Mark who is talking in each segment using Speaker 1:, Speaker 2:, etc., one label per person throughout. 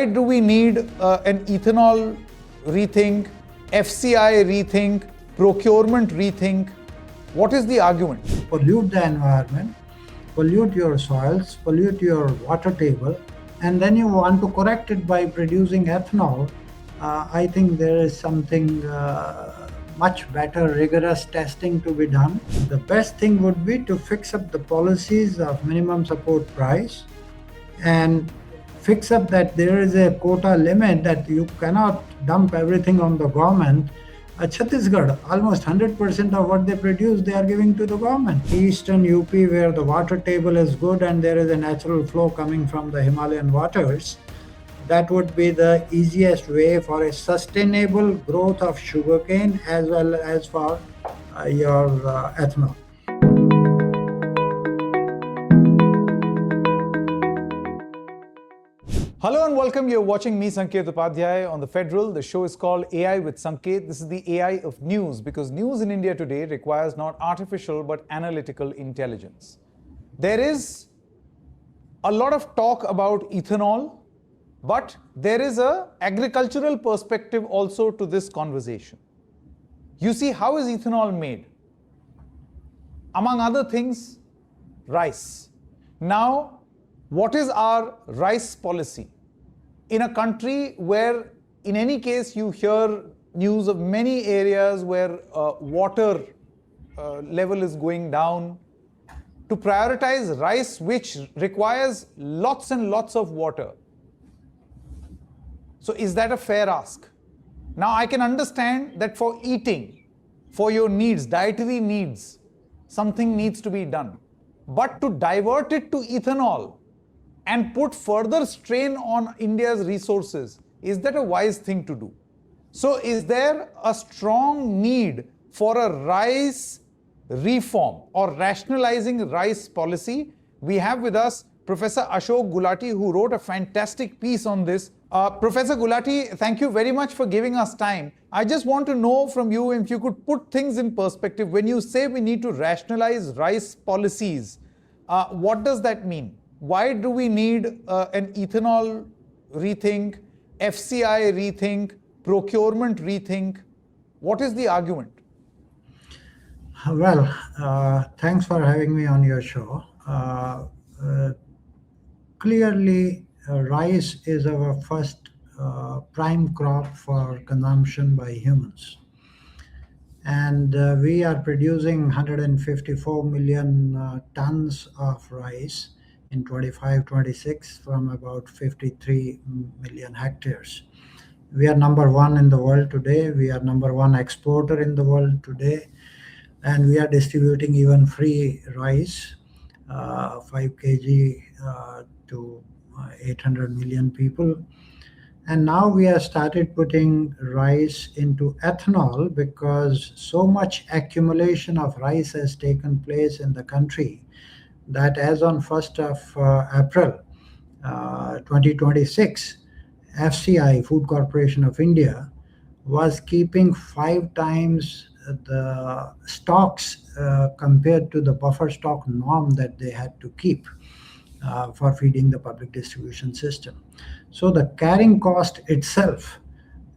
Speaker 1: Why do we need an ethanol rethink, FCI rethink, procurement rethink? What is the argument?
Speaker 2: Pollute the environment, pollute your soils, pollute your water table, and then you want to correct it by producing ethanol. I think there is something much better, rigorous testing to be done. The best thing would be to fix up the policies of minimum support price and fix up that there is a quota limit that you cannot dump everything on the government. Chhattisgarh, almost 100% of what they produce, they are giving to the government. Eastern UP, where the water table is good and there is a natural flow coming from the Himalayan waters, that would be the easiest way for a sustainable growth of sugarcane as well as for your ethanol.
Speaker 1: Hello and welcome. You're watching me, Sanket Upadhyay, on TheFederal. The show is called AI with Sanket. This is the AI of news because news in India today requires not artificial but analytical intelligence. There is a lot of talk about ethanol, but there is an agricultural perspective also to this conversation. You see, how is ethanol made? Among other things, rice. Now, what is our rice policy? In a country where, in any case, you hear news of many areas where water level is going down, to prioritize rice, which requires lots and lots of water. So is that a fair ask? Now, I can understand that for eating, for your needs, dietary needs, something needs to be done. But to divert it to ethanol and put further strain on India's resources, is that a wise thing to do? So is there a strong need for a rice reform or rationalizing rice policy? We have with us Professor Ashok Gulati, who wrote a fantastic piece on this. Professor Gulati, thank you very much for giving us time. I just want to know from you if you could put things in perspective. When you say we need to rationalize rice policies, what does that mean? Why do we need an ethanol rethink, FCI rethink, procurement rethink? What is the argument?
Speaker 2: Well, thanks for having me on your show. Clearly, rice is our first prime crop for consumption by humans. And we are producing 154 million tons of rice in 25-26 from about 53 million hectares. We are number one in the world today. We are number one exporter in the world today. And we are distributing even free rice, 5 kg to 800 million people. And now we have started putting rice into ethanol because so much accumulation of rice has taken place in the country that as on 1st of April 2026, FCI, Food Corporation of India, was keeping 5 times the stocks compared to the buffer stock norm that they had to keep for feeding the public distribution system. So the carrying cost itself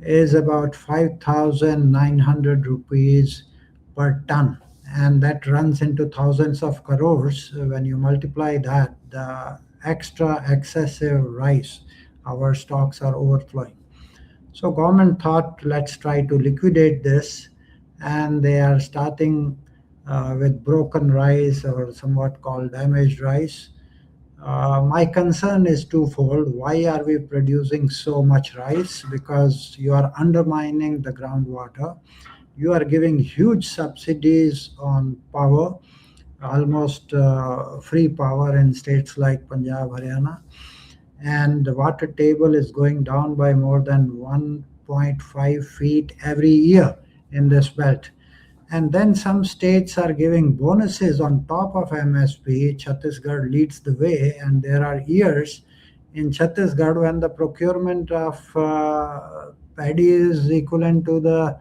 Speaker 2: is about 5,900 rupees per ton. And that runs into thousands of crores. When you multiply that, the extra excessive rice, our stocks are overflowing. So government thought, let's try to liquidate this. And they are starting with broken rice or somewhat called damaged rice. My concern is twofold. Why are we producing so much rice? Because you are undermining the groundwater. You are giving huge subsidies on power, almost free power in states like Punjab, Haryana. And the water table is going down by more than 1.5 feet every year in this belt. And then some states are giving bonuses on top of MSP. Chhattisgarh leads the way, and there are years in Chhattisgarh when the procurement of paddy is equivalent to the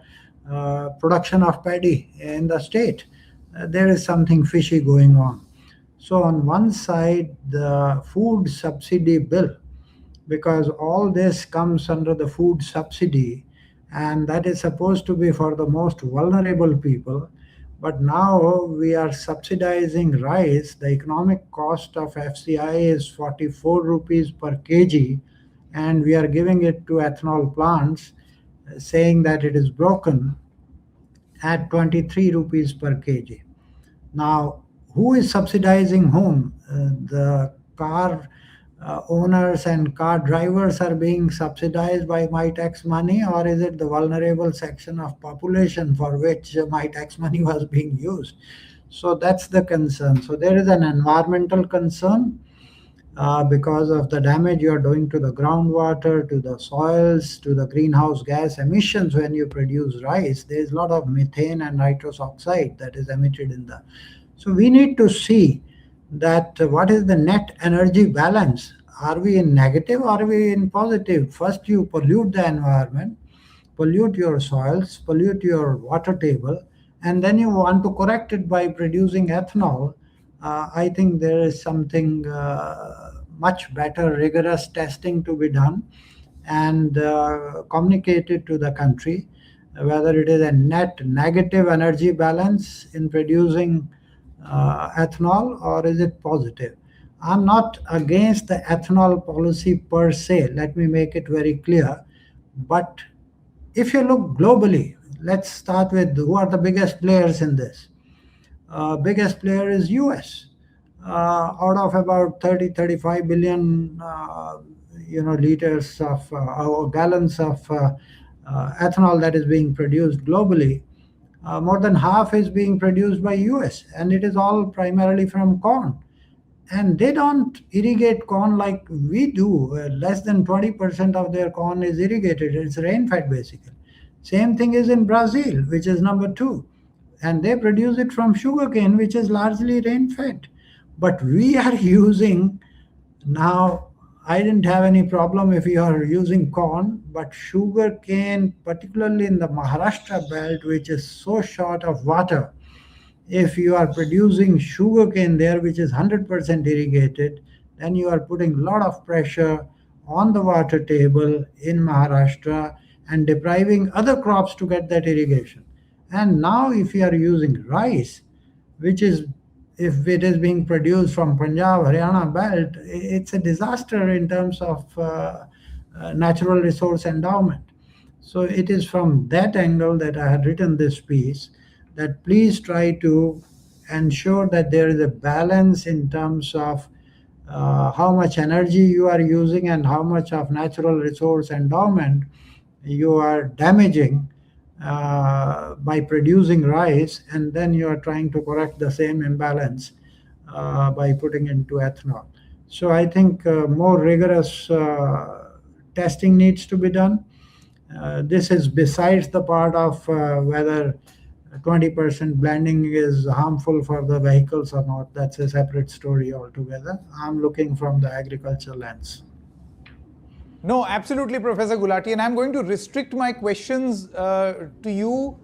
Speaker 2: production of paddy in the state. There is something fishy going on. So on one side, the food subsidy bill because all this comes under the food subsidy, and that is supposed to be for the most vulnerable people. But now we are subsidizing rice. The economic cost of FCI is 44 rupees per kg, and we are giving it to ethanol plants, saying that it is broken at 23 rupees per kg. Now, who is subsidizing whom? The car owners and car drivers are being subsidized by my tax money, or is it the vulnerable section of population for which my tax money was being used? So that's the concern. So there is an environmental concern because of the damage you are doing to the groundwater, to the soils, to the greenhouse gas emissions when you produce rice. There is a lot of methane and nitrous oxide that is emitted in the. So we need to see that what is the net energy balance. Are we in negative or are we in positive? First, you pollute the environment, pollute your soils, pollute your water table, and then you want to correct it by producing ethanol. I think there is something much better, rigorous testing to be done and communicated to the country, whether it is a net negative energy balance in producing ethanol or is it positive. I'm not against the ethanol policy per se, let me make it very clear. But if you look globally, let's start with who are the biggest players in this. Biggest player is US. Out of about 30-35 billion liters of or gallons of ethanol that is being produced globally, more than half is being produced by US, and it is all primarily from corn. And they don't irrigate corn like we do. Less than 20% of their corn is irrigated. It's rain fed basically. Same thing is in Brazil, which is number two. And they produce it from sugarcane, which is largely rain fed. But we are using now, I didn't have any problem if you are using corn, but sugarcane, particularly in the Maharashtra belt, which is so short of water, if you are producing sugarcane there, which is 100% irrigated, then you are putting a lot of pressure on the water table in Maharashtra and depriving other crops to get that irrigation. And now, if you are using rice, which is if it is being produced from Punjab, Haryana belt, it's a disaster in terms of natural resource endowment. So it is from that angle that I had written this piece, that please try to ensure that there is a balance in terms of how much energy you are using and how much of natural resource endowment you are damaging by producing rice, and then you are trying to correct the same imbalance by putting into ethanol. So I think more rigorous testing needs to be done. This is besides the part of whether 20% blending is harmful for the vehicles or not. That's a separate story altogether. I'm looking from the agriculture lens.
Speaker 1: No, absolutely, Professor Gulati. And I'm going to restrict my questions to you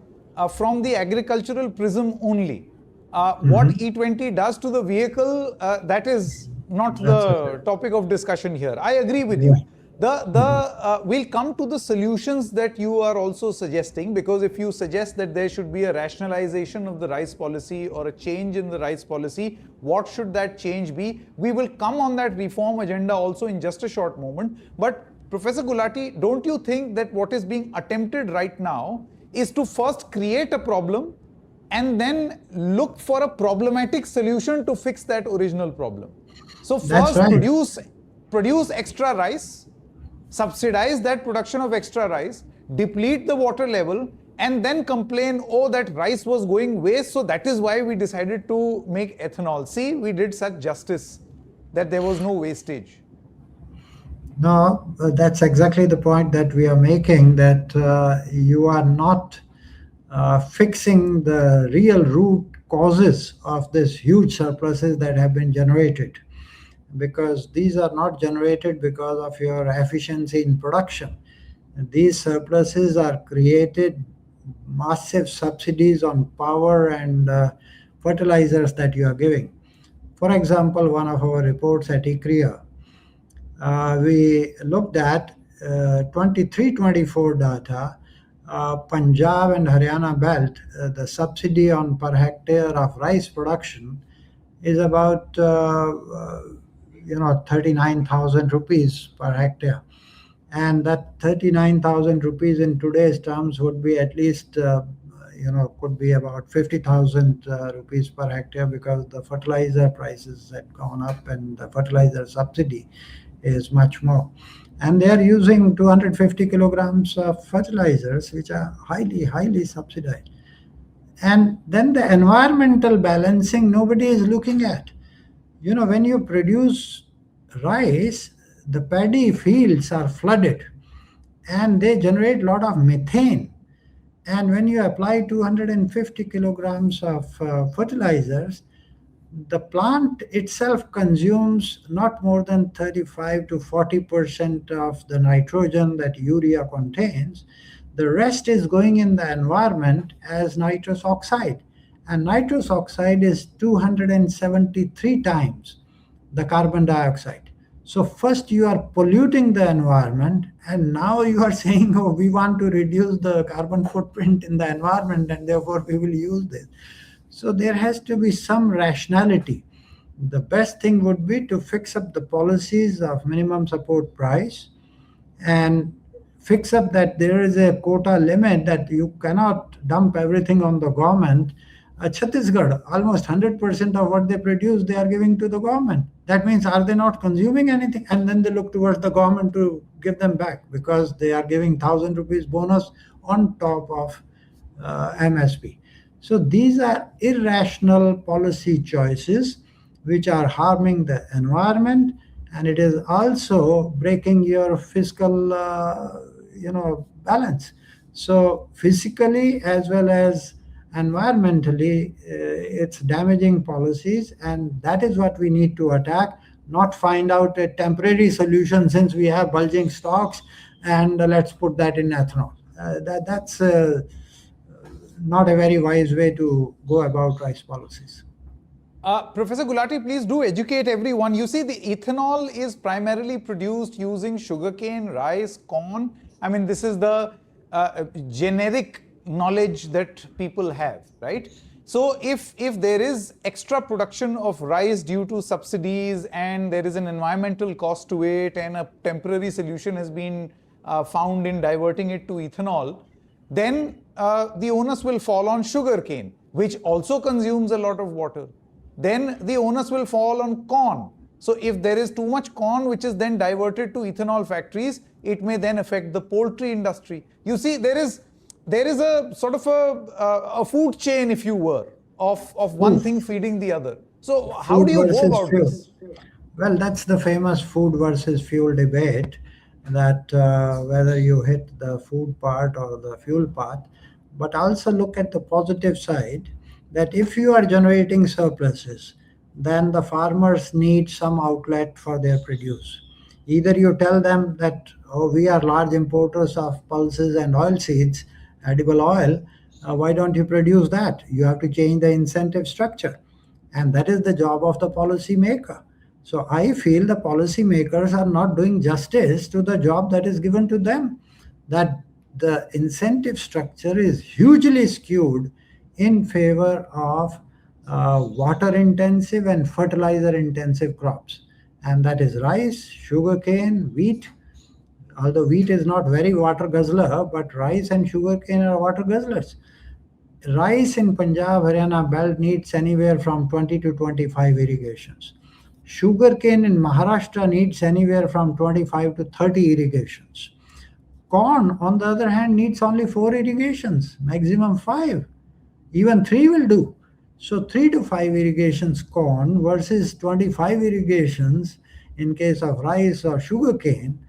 Speaker 1: from the agricultural prism only. What E20 does to the vehicle, that is not the topic of discussion here. I agree with you. We'll come to the solutions that you are also suggesting, because if you suggest that there should be a rationalization of the rice policy or a change in the rice policy, what should that change be? We will come on that reform agenda also in just a short moment. But Professor Gulati, don't you think that what is being attempted right now is to first create a problem and then look for a problematic solution to fix that original problem? So first produce extra rice, subsidize that production of extra rice, deplete the water level, and then complain, oh, that rice was going waste, so that is why we decided to make ethanol. See, we did such justice that there was no wastage.
Speaker 2: No, that's exactly the point that we are making, that you are not fixing the real root causes of this huge surpluses that have been generated, because these are not generated because of your efficiency in production. These surpluses are created massive subsidies on power and fertilizers that you are giving. For example, one of our reports at ICRIA we looked at 23-24 data. Punjab and Haryana belt, the subsidy on per hectare of rice production is about 39,000 rupees per hectare, and that 39,000 rupees in today's terms would be at least could be about 50,000 rupees per hectare, because the fertilizer prices had gone up and the fertilizer subsidy is much more. And they are using 250 kilograms of fertilizers, which are highly subsidized. And then the environmental balancing nobody is looking at. When you produce rice, the paddy fields are flooded and they generate a lot of methane. And when you apply 250 kilograms of fertilizers, the plant itself consumes not more than 35 to 40% of the nitrogen that urea contains. The rest is going in the environment as nitrous oxide. And nitrous oxide is 273 times the carbon dioxide. So first you are polluting the environment, and now you are saying, oh, we want to reduce the carbon footprint in the environment and therefore we will use this. So there has to be some rationality. The best thing would be to fix up the policies of minimum support price and fix up that there is a quota limit, that you cannot dump everything on the government. Chhattisgarh, almost 100% of what they produce, they are giving to the government. That means, are they not consuming anything? And then they look towards the government to give them back, because they are giving 1,000 rupees bonus on top of MSP. So these are irrational policy choices which are harming the environment, and it is also breaking your fiscal balance. So physically as well as environmentally, it's damaging policies, and that is what we need to attack, not find out a temporary solution since we have bulging stocks and let's put that in ethanol. That's not a very wise way to go about rice policies.
Speaker 1: Professor Gulati, please do educate everyone. You see, the ethanol is primarily produced using sugarcane, rice, corn. I mean, this is the generic knowledge that people have, right? So if there is extra production of rice due to subsidies and there is an environmental cost to it, and a temporary solution has been found in diverting it to ethanol, then the onus will fall on sugarcane, which also consumes a lot of water. Then the onus will fall on corn. So if there is too much corn which is then diverted to ethanol factories, it may then affect the poultry industry. You see, there is a sort of a food chain, if you were, of one thing feeding the other. So how do you go about this?
Speaker 2: Well, that's the famous food versus fuel debate, that whether you hit the food part or the fuel part. But also look at the positive side, that if you are generating surpluses, then the farmers need some outlet for their produce. Either you tell them that, oh, we are large importers of pulses and oilseeds, edible oil, why don't you produce that? You have to change the incentive structure. And that is the job of the policy maker. So I feel the policy makers are not doing justice to the job that is given to them, that the incentive structure is hugely skewed in favor of water intensive and fertilizer intensive crops. And that is rice, sugarcane, wheat. Although wheat is not very water guzzler, but rice and sugarcane are water guzzlers. Rice in Punjab, Haryana belt needs anywhere from 20 to 25 irrigations. Sugarcane in Maharashtra needs anywhere from 25 to 30 irrigations. Corn, on the other hand, needs only 4 irrigations, maximum 5. Even 3 will do. So 3 to 5 irrigations corn versus 25 irrigations in case of rice or sugarcane.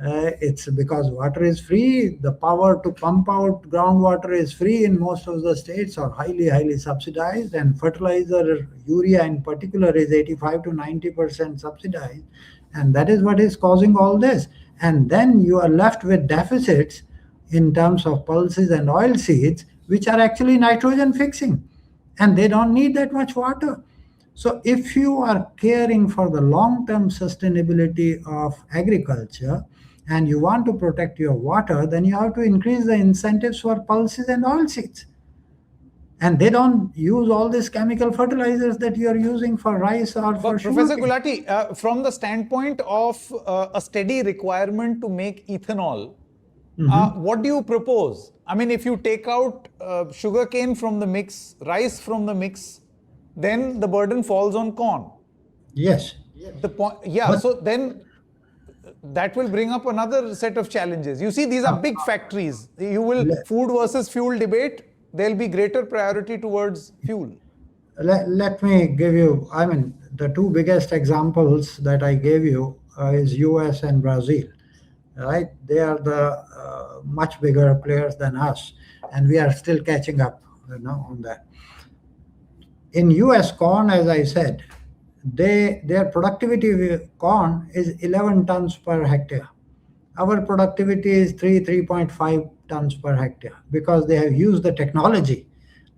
Speaker 2: It's because water is free. The power to pump out groundwater is free in most of the states, or highly subsidized. And fertilizer, urea in particular, is 85 to 90% subsidized. And that is what is causing all this. And then you are left with deficits in terms of pulses and oilseeds, which are actually nitrogen fixing. And they don't need that much water. So, if you are caring for the long term sustainability of agriculture and you want to protect your water, then you have to increase the incentives for pulses and oilseeds. And they don't use all these chemical fertilizers that you are using for rice or for
Speaker 1: But Professor
Speaker 2: sugarcane.
Speaker 1: Gulati, from the standpoint of a steady requirement to make ethanol, what do you propose? I mean, if you take out sugarcane from the mix, rice from the mix, then the burden falls on corn.
Speaker 2: Yes.
Speaker 1: The point, yeah.
Speaker 2: But
Speaker 1: So then that will bring up another set of challenges. You see, these are big factories. You will
Speaker 2: le-
Speaker 1: food versus fuel debate. There'll be greater priority towards fuel.
Speaker 2: let me give you, I mean, the two biggest examples that I gave you is US and Brazil, right? They are the much bigger players than us, and we are still catching up, on that. In US corn, as I said, their productivity with corn is 11 tons per hectare. Our productivity is 3.5 tons per hectare because they have used the technology,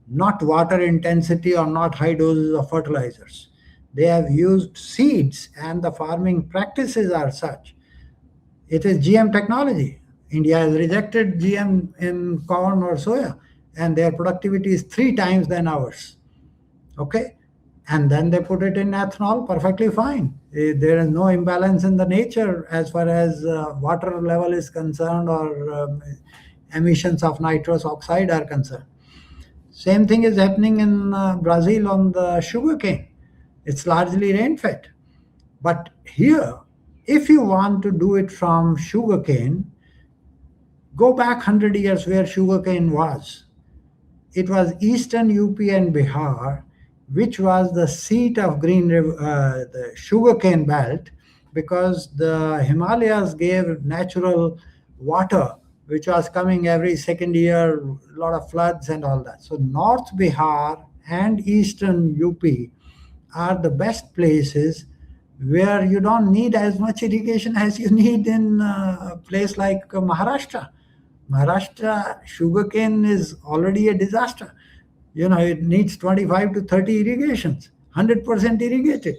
Speaker 2: not water intensity or not high doses of fertilizers. They have used seeds, and the farming practices are such. It is GM technology. India has rejected GM in corn or soya, and their productivity is three times than ours. Okay, and then they put it in ethanol, perfectly fine. There is no imbalance in the nature as far as water level is concerned, or emissions of nitrous oxide are concerned. Same thing is happening in Brazil on the sugarcane. It's largely rain fed. But here, if you want to do it from sugarcane, go back 100 years where sugarcane was. It was eastern UP and Bihar, which was the seat of the sugarcane belt, because the Himalayas gave natural water, which was coming every second year, a lot of floods and all that. So North Bihar and eastern UP are the best places where you don't need as much irrigation as you need in a place like Maharashtra. Maharashtra sugarcane is already a disaster. It needs 25 to 30 irrigations, 100% irrigated.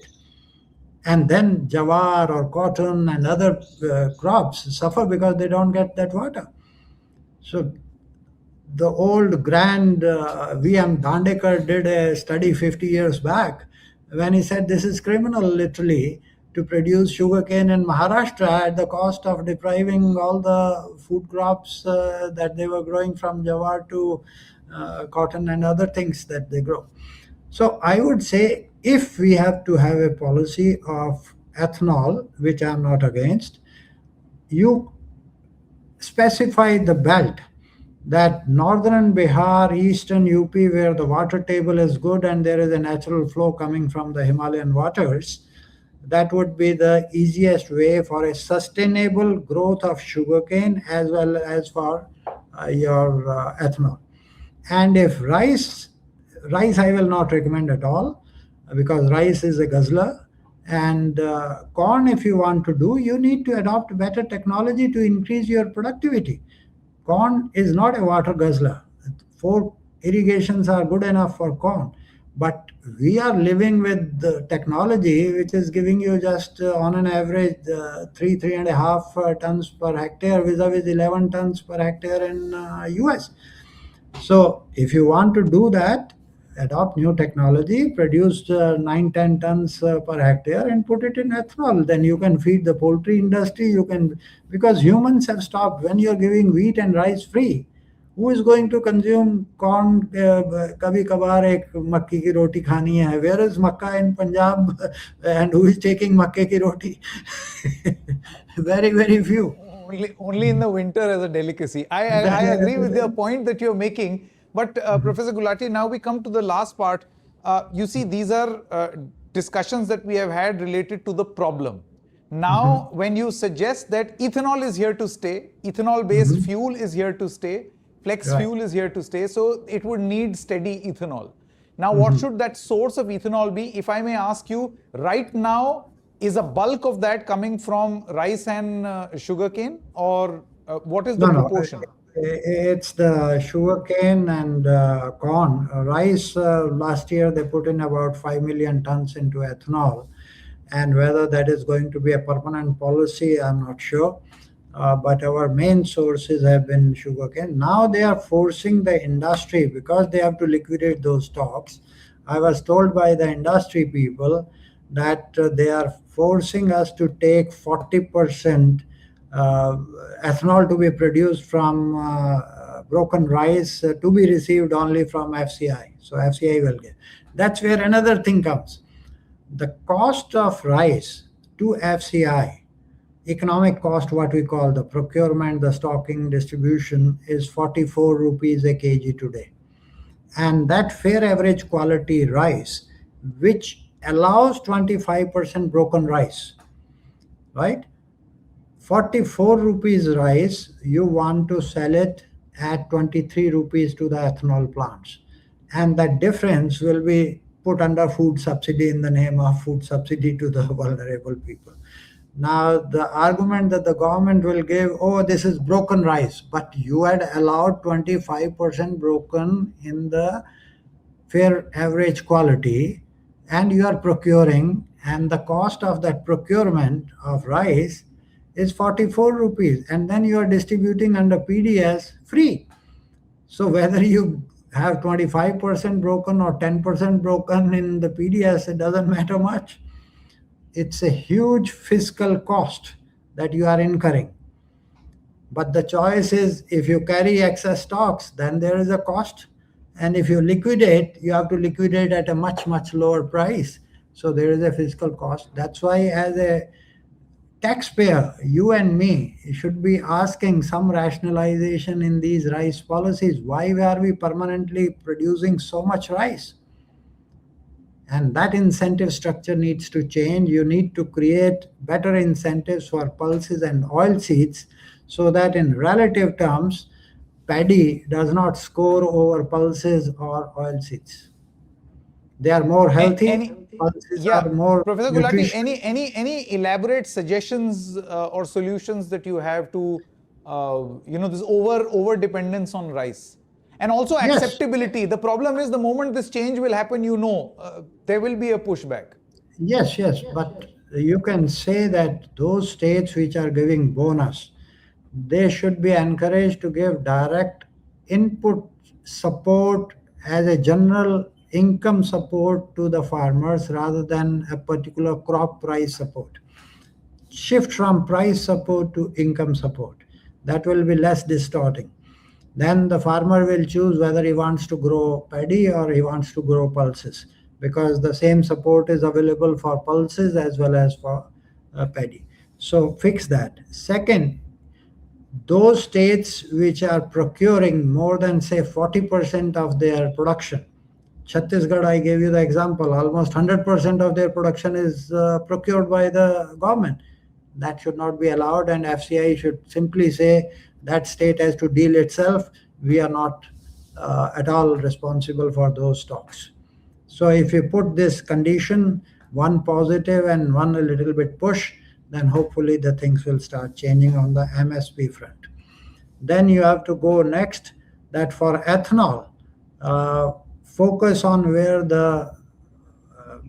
Speaker 2: And then jawar or cotton and other crops suffer because they don't get that water. So the old grand VM Dandekar did a study 50 years back when he said this is criminal, literally, to produce sugarcane in Maharashtra at the cost of depriving all the food crops that they were growing, from jawar to cotton and other things that they grow. So I would say, if we have to have a policy of ethanol, which I'm not against, you specify the belt, that northern Bihar, eastern UP, where the water table is good and there is a natural flow coming from the Himalayan waters, that would be the easiest way for a sustainable growth of sugarcane as well as for your ethanol. And if rice I will not recommend at all, because rice is a guzzler. And corn, if you want to do, you need to adopt better technology to increase your productivity. Corn is not a water guzzler. Four irrigations are good enough for corn. But we are living with the technology which is giving you just on an average 3.5 tons per hectare, vis-a-vis 11 tons per hectare in US. So if you want to do that, adopt new technology, produce 9-10 tons per hectare and put it in ethanol. Then you can feed the poultry industry. Because humans have stopped. When you're giving wheat and rice free, who is going to consume corn? Kabhi kabar ek makki ki roti khani hai. Where is Makkah in Punjab? And who is taking makke ki roti? Very, very few.
Speaker 1: Only in the winter as a delicacy. I agree with your point that you're making. But Professor Gulati, now we come to the last part. You see, these are discussions that we have had related to the problem. Now, when you suggest that ethanol is here to stay, ethanol-based fuel is here to stay, flex fuel is here to stay, so it would need steady ethanol. Now, what should that source of ethanol be? If I may ask you, right now, is a bulk of that coming from rice and sugarcane, or what is the proportion?
Speaker 2: It's the sugarcane and corn. Rice, last year they put in about 5 million tons into ethanol. And whether that is going to be a permanent policy, I'm not sure. But our main sources have been sugarcane. Now they are forcing the industry because they have to liquidate those stocks. I was told by the industry people that they are forcing us to take 40% uh, ethanol to be produced from broken rice to be received only from FCI. So FCI will get. That's where another thing comes. The cost of rice to FCI, economic cost, what we call the procurement, the stocking, distribution, is 44 rupees a kg today. And that fair average quality rice, which allows 25% broken rice, right? 44 rupees rice, you want to sell it at 23 rupees to the ethanol plants. And that difference will be put under food subsidy in the name of food subsidy to the vulnerable people. Now, the argument that the government will give, oh, this is broken rice, but you had allowed 25% broken in the fair average quality, and you are procuring, and the cost of that procurement of rice is 44 rupees, and then you are distributing under PDS free. So whether you have 25% broken or 10% broken in the PDS, it doesn't matter much. It's a huge fiscal cost that you are incurring. But the choice is, if you carry excess stocks, then there is a cost. And if you liquidate, you have to liquidate at a much, much lower price. So there is a fiscal cost. That's why, as a taxpayer, you and me should be asking some rationalization in these rice policies. Why are we permanently producing so much rice? And that incentive structure needs to change. You need to create better incentives for pulses and oilseeds so that in relative terms, paddy does not score over pulses or oilseeds. They are more healthy,
Speaker 1: Any,
Speaker 2: pulses
Speaker 1: yeah,
Speaker 2: are more
Speaker 1: Professor Gulati,
Speaker 2: nutritious.
Speaker 1: any elaborate suggestions or solutions that you have to, this over dependence on rice, and also
Speaker 2: Yes,
Speaker 1: acceptability. The problem is the moment this change will happen, there will be a pushback.
Speaker 2: yes. But you can say that those states which are giving bonus, they should be encouraged to give direct input support as a general income support to the farmers rather than a particular crop price support. Shift from price support to income support. That will be less distorting. Then the farmer will choose whether he wants to grow paddy or he wants to grow pulses, because the same support is available for pulses as well as for paddy. So fix that. Second, those states which are procuring more than, say, 40% of their production. Chhattisgarh, I gave you the example, almost 100% of their production is procured by the government. That should not be allowed, and FCI should simply say that state has to deal itself. We are not at all responsible for those stocks. So if you put this condition, one positive and one a little bit push, then hopefully the things will start changing on the MSP front. Then you have to go next that for ethanol, uh, focus on where the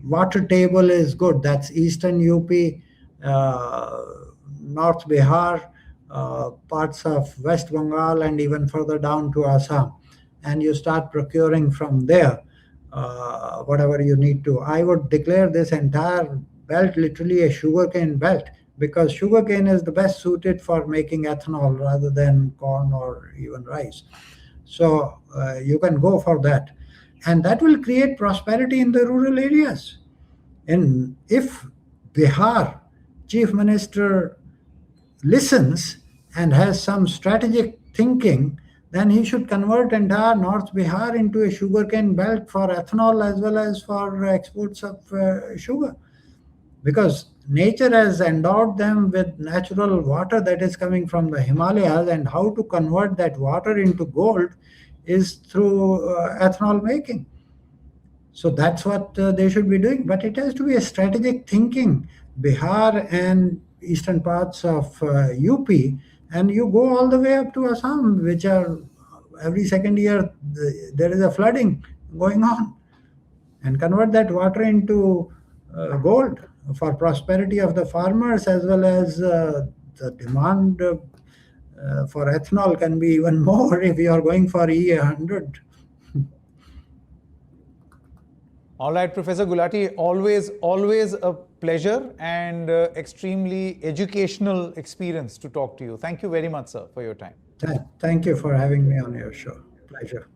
Speaker 2: water table is good. That's eastern UP, North Bihar, parts of West Bengal, and even further down to Assam. And you start procuring from there whatever you need to. I would declare this entire belt literally a sugarcane belt, because sugarcane is the best suited for making ethanol rather than corn or even rice. So you can go for that. And that will create prosperity in the rural areas. And if Bihar chief minister listens and has some strategic thinking, then he should convert entire North Bihar into a sugarcane belt for ethanol as well as for exports of sugar. Because nature has endowed them with natural water that is coming from the Himalayas, and how to convert that water into gold is through ethanol making. So that's what they should be doing. But it has to be a strategic thinking. Bihar and eastern parts of UP And you go all the way up to Assam, which are every second year there is a flooding going on, and convert that water into gold for prosperity of the farmers, as well as the demand for ethanol can be even more if you are going for E100.
Speaker 1: All right, Professor Gulati, always a pleasure and extremely educational experience to talk to you. Thank you very much, sir, for your time.
Speaker 2: Thank you for having me on your show. Pleasure.